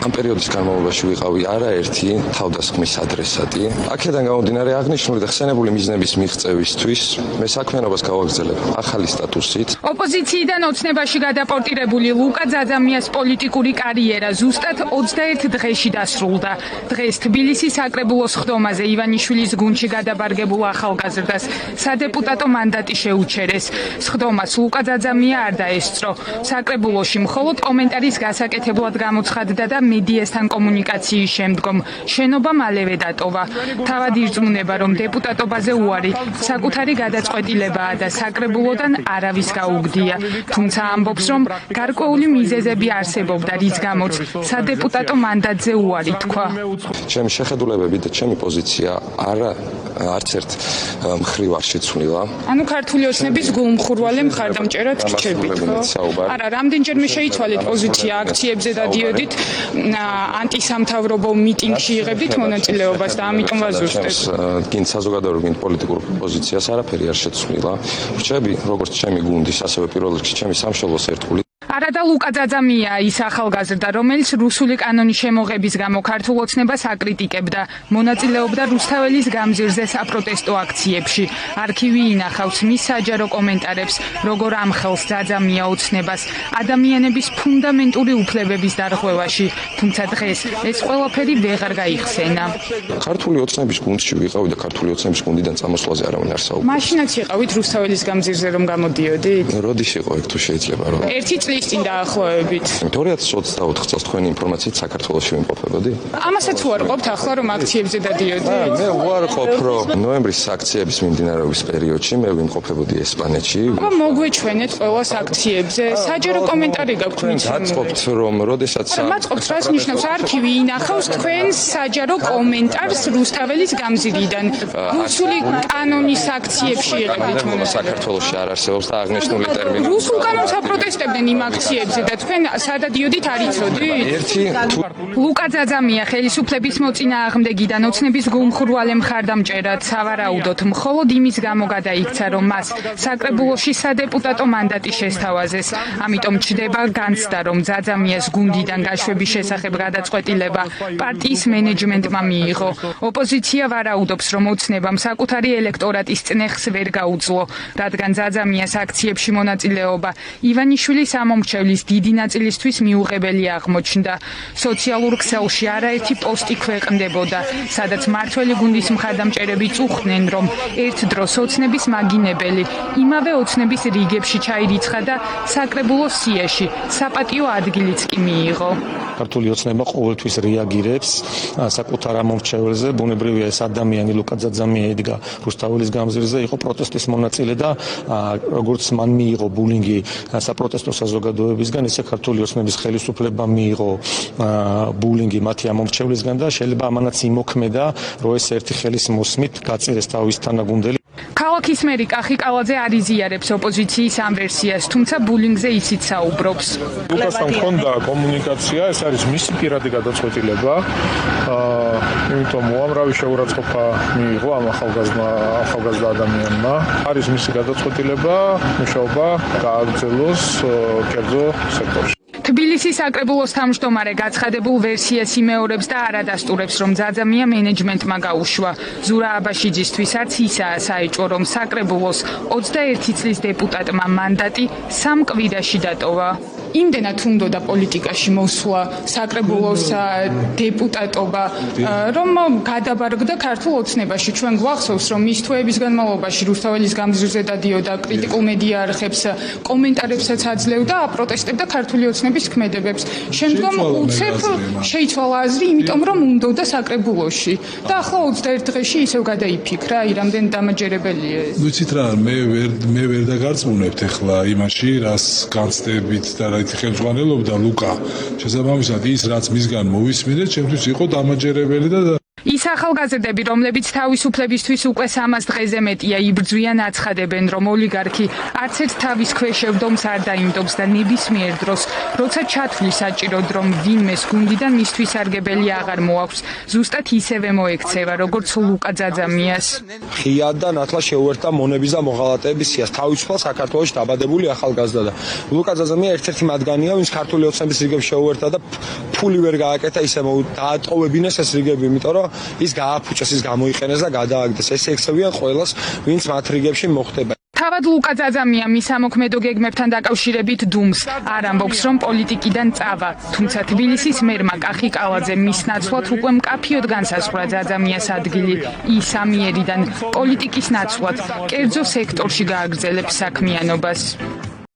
ამ პერიოდის განმავლობაში ვიყავი არაერთი თავდასხმის ადრესატი. აქედან გამომდინარე აღნიშნული და ხსენებული მიზნების მიღწევისთვის მე საქმიანობას გავაგრძელებ ახალი სტატუსით. ოპოზიციიდან ოცნებაში გადაპორტირებული ლუკა ძაძამიას პოლიტიკური კარიერა ზუსტად 21 დღეში დასრულდა. დღეს თბილისის საკრებულოს ხდომაზე ივანიშვილის გუნდში გადაბარგებულ ახალგაზრდას სადეპუტატო მანდატი შეუჩერეს. სხდომას ლუკა ძაძამია არ დაესწრო. საკრებულოში მხოლოდ კომენტარის გასაკეთებლად გამოცხადდა და მედიასთან კომუნიკაციის შემდგომ შენობა მალევე დატოვა. თავად ირწმუნება, რომ დეპუტატობაზე უარი საკუთარი გადაწყვეტილებაა და საკრებულოდან არავის გაუგდია. თუმცა ამბობს, რომ გარკვეული მიზეზები არსებობდა, რის გამოც სადეპუტატო მანდატზე უარი თქვა. ჩემი შეხედულებები და ჩემი პოზიცია არც ერთ მხრივ არ შეცვლილა. ანუ ქართული ოცნების გულმხურვალე მხარდამჭერად რჩებით, ხო? არა, რამდენჯერმე შეიცვალეთ პოზიცია აქციებზე დადიოდით, ანტისამთავრობო მიტინგში იღებდით მონაწილეობას და ამიტომ ვაზუსტეთ. გინდ საზოგადოებრივ, გინდ პოლიტიკურ პოზიციას არაფერი არ შეცვლილა. რჩები როგორც ჩემი გუნდის, ასევე პირველ რიგში ჩემი სამშობლოს ერთგული. არადა ლუკა ძაძამია ის ახალგაზრდა, რომელიც რუსული კანონის შემოღების გამო ქართულ ოცნებას აკრიტიკებდა, მონაწილეობდა რუსთაველის გამზირზე საპროტესტო აქციებში. არქივი ინახავს მის საჯარო კომენტარებს, როგორ ამხელს ძაძამია ოცნებას ადამიანების ფუნდამენტური უფლებების დარღვევაში, თუმცა დღეს ეს ყველაფერი ვეღარ გაიხსენა. ქართული ოცნების გუნდში ვიყავი და ქართული ოცნების გუნდიდან წამოსვლაზე არავინ არ საუბრობს. მაშინაც იყავით რუსთაველის გამზირზე რომ გამოდიოდით? როდის იყო ეგ თუ შეიძლება რომ? ერთი წლის წინ დაახლოებით. 2024 წელს თქვენი ინფორმაციით საქართველოში ვიმყოფებოდი? ამასაც უარყოფთ ახლა რომ აქციებზე დადიოდით? მე უარყოფ რომ ნოემბრის აქციების მიმდინარეობის პერიოდში მე ვიმყოფებოდი ესპანეთში. მოგვეჩვენეთ ყველას აქციებზე. საჯარო კომენტარი გაქვთ მიცემული. დაწყობთ რომ როდესაც მაწყობთ რას ნიშნავს არქივი ინახავს თქვენს საჯარო კომენტარს რუსთაველის გამზირიდან. რუსული კანონის აქციებში იღებდით მონაწილეობას. საქართველოში არ არსებობს და აღნიშნული ტერმინი. რუსულ კანონს აპროტესტებდნენ იმ აქციებზე და თქვენ სადადიოდით არ იცოდით? ლუკა ძაძამია ხელისუფლების მოწინააღმდეგიდან ოცნების გულმხურვალე მხარდამჭერად სავარაუდოდ მხოლოდ იმის გამო გადაიქცა, რომ მას საკრებულოში სადეპუტატო მანდატი შესთავაზეს. ამიტომ ჩდება განცდა, რომ ძაძამიას გუნდიდან გაშვების შესახებ გადაწყვეტილება პარტიის მენეჯმენტმა მიიღო. ოპოზიცია ვარაუდობს, რომ ოცნებამ საკუთარი ელექტორატის წნეხს ვერ გაუძლო, რადგან ძაძამიას აქციებში მონაწილეობა ივანიშვილის ამომრჩევლის დიდი ნაწილისთვის მიუღებელი აღმოჩნდა. სოციალურ ქსელში არაერთი პოსტი ქვეყნდებოდა, სადაც მართველი გუნდის მხარდამჭერები წუხდნენ, რომ ერთ დროს ოცნების მაგინებელი იმავე ოცნების რიგებში ჩაირიცხა და საკრებულოს სიაში საპატიო ადგილიც კი მიიღო. ქართული ოცნება ყოველთვის რეაგირებს საკუთარ ამომრჩეველზე. ბუნებრივია ეს ადამიანი ლუკა ძაძამია იდგა რუსთაველის გამზირზე, იყო პროტესტის მონაწილე და როგორც მან მიიღო ბულინგი საპროტესტო საზოგადოებისგან, ისე ქართული ოცნების ხელისუფლებამ მიიღო ბულინგი მათი ამომრჩევლისგან და შეიძლება ამანაც იმოქმედა, რომ ეს ერთი ხელის მოსმით გაწერეს თავის თანაგუნდელი. ქალაქის მერი კახი კალაძე არ იზიარებს ოპოზიციის ამ ვერსიას, თუმცა ბულინგზე ისიც საუბრობს. ლუკასთან ჰქონდა კომუნიკაცია, ეს არის მისი პირადი გადაწყვეტილება. იმიტომ უამრავი შეურაცხყოფა მიიღო ამ ახალგაზრდა ადამიანმა. არის მისი გადაწყვეტილება, მუშაობა გააგრძელოს კერძო სექტორში. თბილისის საკრებულოს თავმჯდომარე გაცხადებულ ვერსიას იმეორებს და არ ადასტურებს, რომ ძაძამია მენეჯმენტმა გაუშვა. ზურა აბაშიძისთვის არც ისაა საეჭვო, რომ საკრებულოს 21 წლის დეპუტატმა მანდატი 3 კვირაში დატოვა. იმდენად უნდოდა პოლიტიკაში მოსვლა საკრებულოს დეპუტატობა, რომ გადაბარგდა ქართულ ოცნებაში. ჩვენ გვახსოვს, რომ მის თვეების განმავლობაში რუსთაველის გამზირზე დადიოდა, კრიტიკულ მედია არხებს კომენტარებსაც აძლევდა, აპროტესტებდა ქართული ოცნების ქმედებებს. შემდგომ უცებ შეიცვალა აზრი, იმიტომ რომ უნდოდა საკრებულოში. და ახლა 21 დღეში ისევ გადაიფიქრა, რამდენ დამაჯერებელია ეს. ვიცით რა, მე ვერ დაგარწმუნებთ ახლა იმაში, რას განცდებით და ხელმძღვანელობდა ლუკა. შესაბამისად ის რაც მისგან მოვისმინეთ, ჩემთვის იყო დამაჯერებელი და ის ახალგაზრდები, რომლებიც თავისუფლებისთვის უკვე 300 დღეზე მეტია იბრძვიან, აცხადებენ, რომ ოლიგარქი არც ერთ თავის ქვეშ შევდომს არ დაიმდობს და ნებისმიერ დროს, როცა ჩათვლის საჭიროდ, რომ ვინმეს გუნდიდან მისთვის სარგებელი აღარ მოაქვს, ზუსტად ისევე მოექცევა, როგორც ლუკა ძაძამიას. ხიად და ნათლა შეუერთდა მონების და მოღალატეების სიას, თავისუფალ საქართველოში დაბადებული ახალგაზრდა და ლუკა ძაძამია ერთ-ერთი მათგანია, ვინც ქართული ოცნების რიგებში შეუერთდა და ფული ვერ გააკეთა, ისე დაატყოვებინეს ეს რიგები, იმიტომ რომ ის გააფუჭეს, ის გამოიყენეს და გადააგდეს. ეს ექცევიან ყველას, ვინც მათ რიგებში მოხვდება. თავად ლუკა ძაძამია მის ამოქმედო გეგმებთან დაკავშირებით დუმს არ ამბობს, რომ პოლიტიკიდან წავა, თუმცა თბილისის მერმა კახი კალაძემ მის ნაცვლად უკვე მკაფიოდ განსაზღვრა ძაძამიას ადგილი ის ამიერიდან პოლიტიკის ნაცვლად კერძო სექტორში გააგრძელებს საქმიანობას.